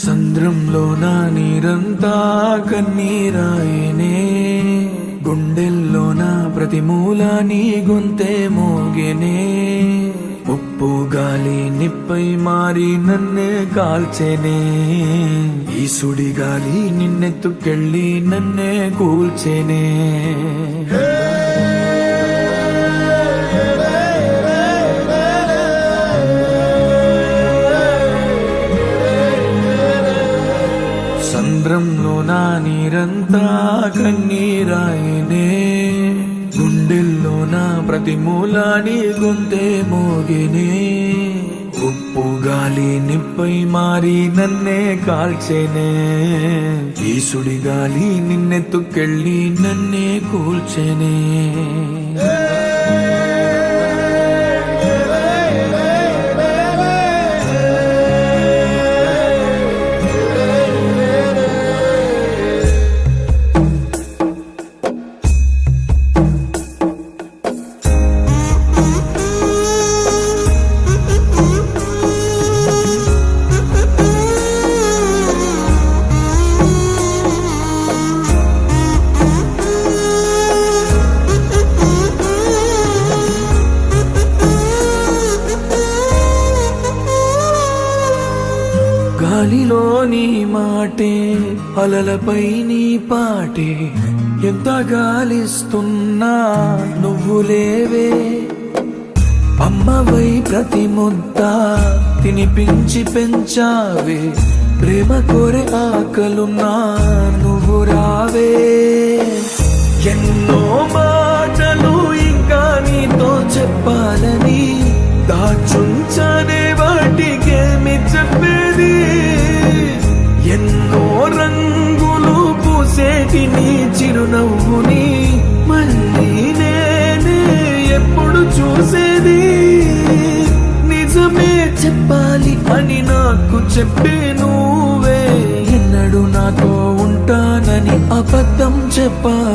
సంద్రంలో నా నీరంతా కన్నీరాయనే, గుండెల్లో నా ప్రతి మూల నీ గొంతే మోగెనే. ఉప్పు గాలి నిప్పై మారి నన్నే కాల్చెనే, ఈ సుడి గాలి నిన్నెత్తుకెళ్ళి నన్నే కూల్చెనే. సంద్రంలో నా నీరంతా కన్నీరాయనే, గుండెల్లో నా ప్రతి మూల నీ గొంతే మోగినే. ఉప్పు గాలి నిప్పై మారి నన్నే కాల్చెనే, ఈ సుడి గాలి నిన్నెత్తుకెళ్ళి నన్నే కూల్చెనే. గాలిలో నీ మాటే, అలలపై నీ పాటే, ఎంత గాలిస్తున్నా నువ్వు లేవే. అమ్మవై ప్రతి ముద్ద తినిపించి పెంచావే, ప్రేమ కోరే ఆకలున్నా నువ్వు రావే. ఎన్నో మాటలు ఇంకా నీతో చెప్పాలని దాచుంచనే, వాటికేమి చెప్పేది. ఎన్నో రంగులు పూసేటి నీ చిరునవ్వుని మళ్ళీ నేనే ఎప్పుడు చూసేది. నిజమే చెప్పాలి అని నాకు చెప్పే నువ్వే, ఎన్నడూ నాతో ఉంటానని అబద్ధం చెప్పాలి.